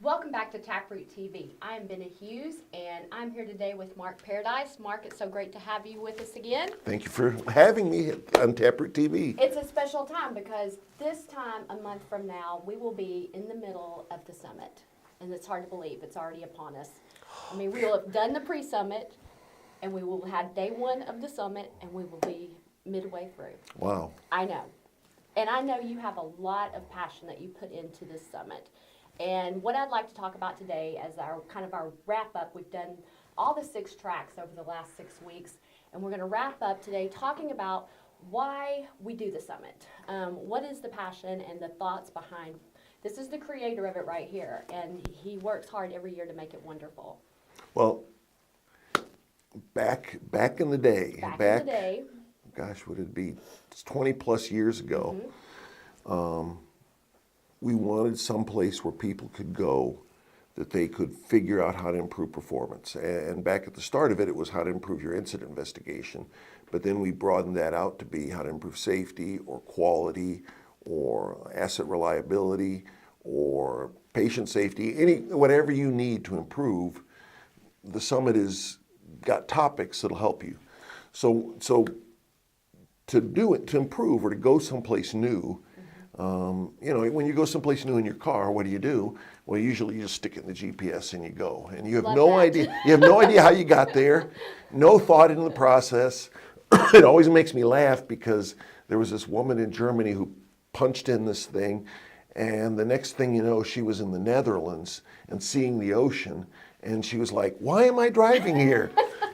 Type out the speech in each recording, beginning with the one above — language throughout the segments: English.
Welcome back to TapRooT TV. I am Benna Hughes, and I'm here today with Mark Paradise. Mark, it's so great to have you with us again. Thank you for having me on TapRooT TV. It's a special time because this time, a month from now, we will be in the middle of the summit. And it's hard to believe. It's already upon us. I mean, we will have done the pre-summit, and we will have day one of the summit, and we will be midway through. Wow. I know. And I know you have a lot of passion that you put into this summit. And what I'd like to talk about today as our wrap up, we've done all the 6 tracks over the last 6 weeks, and we're going to wrap up today talking about why we do the summit. What is the passion and the thoughts behind? This is the creator of it right here, and he works hard every year to make it wonderful. Well, back in the day, gosh, would it be? It's 20 plus years ago. We wanted some place where people could go that they could figure out how to improve performance. And back at the start of it, it was how to improve your incident investigation. But then we broadened that out to be how to improve safety or quality or asset reliability or patient safety, whatever you need to improve. The summit has got topics that'll help you. So to do it, to improve or to go someplace new, when you go someplace new in your car, what do? Well, usually you just stick it in the GPS and you go, and you have no idea. You have no idea how you got there, no thought in the process. It always makes me laugh because there was this woman in Germany who punched in this thing, and the next thing you know, she was in the Netherlands and seeing the ocean, and she was like, "Why am I driving here?"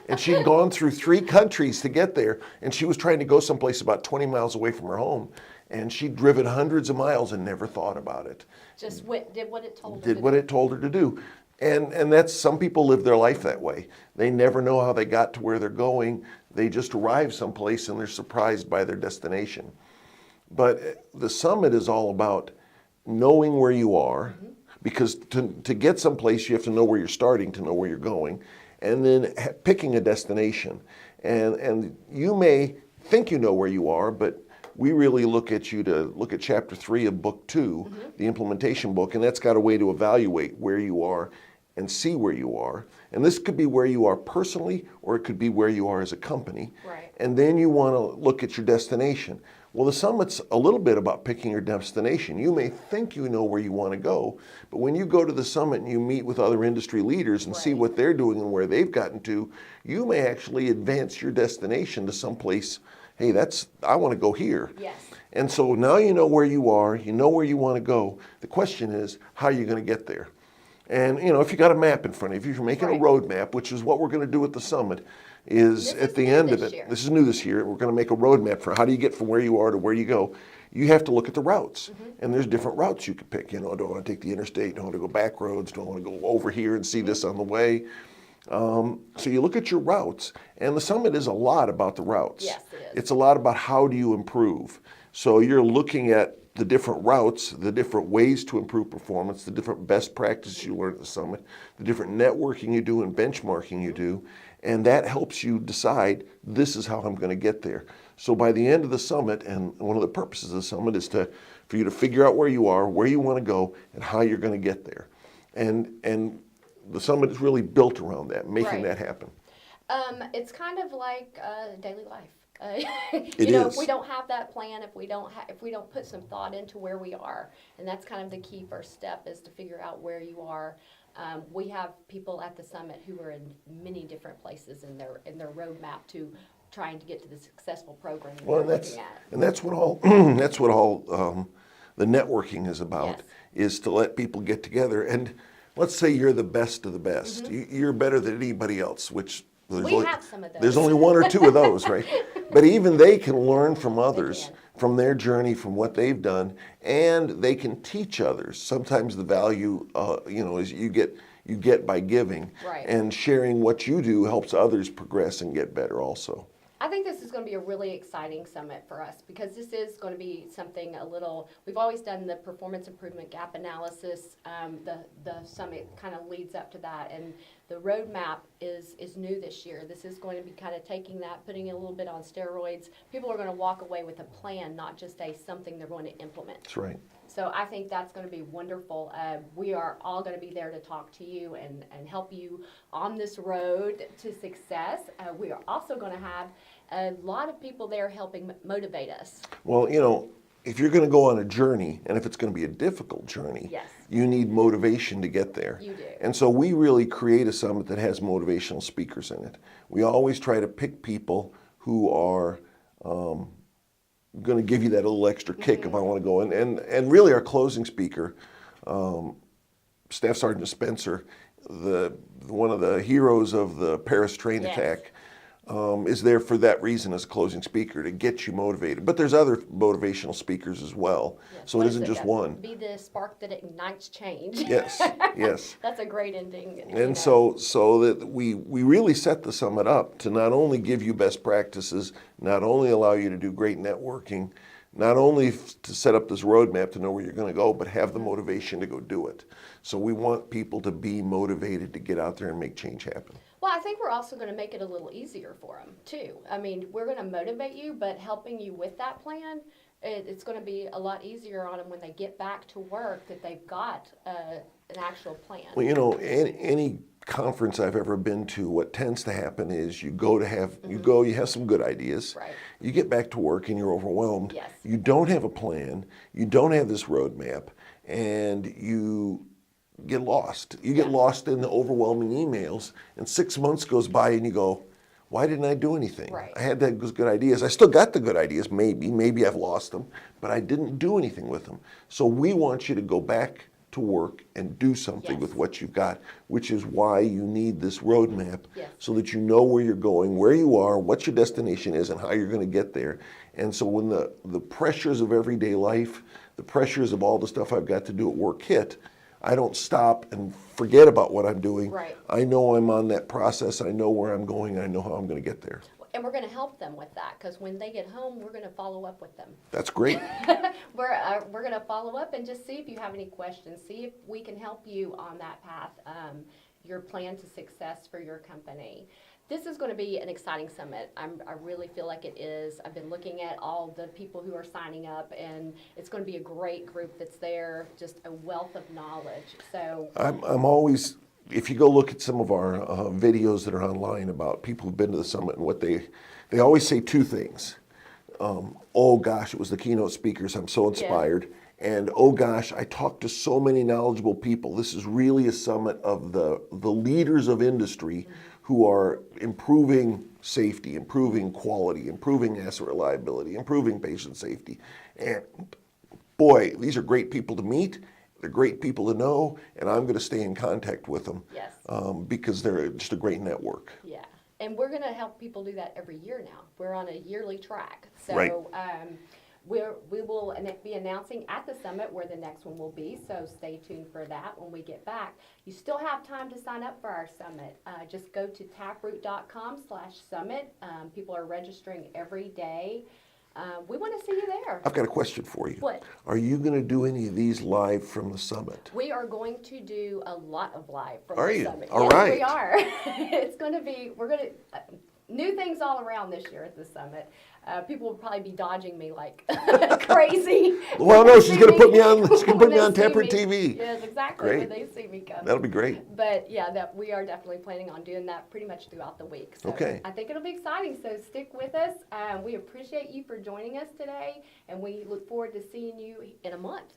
And she'd gone through 3 countries to get there, and she was trying to go someplace about 20 miles away from her home. And she'd driven hundreds of miles and never thought about it. Just did what it told her Did to what do. it told her to do. And that's, some people live their life that way. They never know how they got to where they're going. They just arrive someplace and they're surprised by their destination. But the summit is all about knowing where you are, because to get someplace you have to know where you're starting to know where you're going, and then picking a destination. And you may think you know where you are, but we really look at chapter 3 of book 2, the implementation book, and that's got a way to evaluate where you are and see where you are. And this could be where you are personally, or it could be where you are as a company. Right. And then you want to look at your destination. Well, the summit's a little bit about picking your destination. You may think you know where you want to go, but when you go to the summit and you meet with other industry leaders and see what they're doing and where they've gotten to, you may actually advance your destination to someplace. Hey, I want to go here. Yes. And so now you know where you are, you know where you want to go. The question is, how are you going to get there? And if you got a map in front of you, if you're making a road map, which is what we're going to do at the summit, is at the end of it. This is new this year. We're going to make a road map for how do you get from where you are to where you go. You have to look at the routes, and there's different routes you can pick. Do I want to take the interstate? Do I want to go back roads? Do I want to go over here and see this on the way? So you look at your routes, and the summit is a lot about the routes. Yes, it is. It's a lot about how do you improve. So you're looking at the different routes, the different ways to improve performance, the different best practices you learn at the summit, the different networking you do and benchmarking you do, and that helps you decide, this is how I'm going to get there. So by the end of the summit, and one of the purposes of the summit is for you to figure out where you are, where you want to go, and how you're going to get there. And the summit is really built around that, making that happen. It's kind of like daily life. It is. If we don't have that plan, if we don't put some thought into where we are, and that's kind of the key first step, is to figure out where you are. We have people at the summit who are in many different places in their roadmap to trying to get to the successful program they're looking at. And that's what all the networking is about, is to let people get together. And let's say you're the best of the best. You're better than anybody else, which have some of those. There's only 1 or 2 of those, right? But even they can learn from others, from their journey, from what they've done, and they can teach others. Sometimes the value, is you get by giving, and sharing what you do helps others progress and get better also. I think this is going to be a really exciting summit for us, because this is going to be something we've always done the performance improvement gap analysis. The summit kind of leads up to that, and the roadmap is new this year. This is going to be kind of taking that, putting it a little bit on steroids. People are going to walk away with a plan, not just something they're going to implement. That's right. So I think that's going to be wonderful. We are all going to be there to talk to you and help you on this road to success. We are also going to have a lot of people there helping motivate us. Well, if you're going to go on a journey, and if it's going to be a difficult journey, Yes. you need motivation to get there. You do. And so we really create a summit that has motivational speakers in it. We always try to pick people who are going to give you that little extra kick if I want to go. And really our closing speaker, Staff Sergeant Spencer, one of the heroes of the Paris train Yes. attack, is there for that reason as a closing speaker to get you motivated. But there's other motivational speakers as well. Yes. So What it is isn't just That one. Be the spark that ignites change. Yes, yes. That's a great ending. And so that we really set the summit up to not only give you best practices, not only allow you to do great networking, not only to set up this roadmap to know where you're going to go, but have the motivation to go do it. So we want people to be motivated to get out there and make change happen. Well, I think we're also going to make it a little easier for them, too. I mean, we're going to motivate you, but helping you with that plan, it's going to be a lot easier on them when they get back to work that they've got an actual plan. Well, any conference I've ever been to, what tends to happen is you have some good ideas. Right. You get back to work and you're overwhelmed. Yes. You don't have a plan. You don't have this roadmap, and you get lost. You get lost in the overwhelming emails, and 6 months goes by and you go, why didn't I do anything? Right. I had those good ideas. I still got the good ideas, maybe I've lost them, but I didn't do anything with them. So we want you to go back to work and do something Yes. with what you've got, which is why you need this roadmap, Yes. so that you know where you're going, where you are, what your destination is, and how you're going to get there. And so when the pressures of everyday life, the pressures of all the stuff I've got to do at work hit, I don't stop and forget about what I'm doing. Right. I know I'm on that process. I know where I'm going. I know how I'm going to get there. And we're going to help them with that, because when they get home, we're going to follow up with them. That's great. We're going to follow up and just see if you have any questions, see if we can help you on that path, your plan to success for your company. This is going to be an exciting summit. I really feel like it is. I've been looking at all the people who are signing up, and it's going to be a great group that's there, just a wealth of knowledge. So I'm always, if you go look at some of our videos that are online about people who've been to the summit, and what they always say two things. Oh gosh, it was the keynote speakers. I'm so inspired. Yeah. And oh gosh, I talked to so many knowledgeable people. This is really a summit of the leaders of industry who are improving safety, improving quality, improving asset reliability, improving patient safety. And boy, these are great people to meet. They're great people to know, and I'm going to stay in contact with them. Yes. Because they're just a great network. Yeah, and we're going to help people do that every year now. We're on a yearly track. So right. We will be announcing at the summit where the next one will be, so stay tuned for that when we get back. You still have time to sign up for our summit. Just go to taproot.com/summit. People are registering every day. We want to see you there. I've got a question for you. What? Are you going to do any of these live from the summit? We are going to do a lot of live from the summit. Are you? Yes, All right. we are. It's going to be, we're going to, new things all around this year at the summit. People will probably be dodging me like crazy. Well, no, she's going to put me on. She's going to put me on TapRooT TV. Yes, exactly. Great. When they see me come. That'll be great. But yeah, that we are definitely planning on doing that pretty much throughout the week. So okay. I think it'll be exciting. So stick with us. We appreciate you for joining us today, and we look forward to seeing you in a month.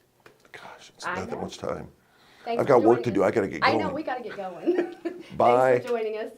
Gosh, it's not that much time. Thanks I've got work for to joining do. us. I got to get going. I know, we got to get going. Bye. Thanks for joining us.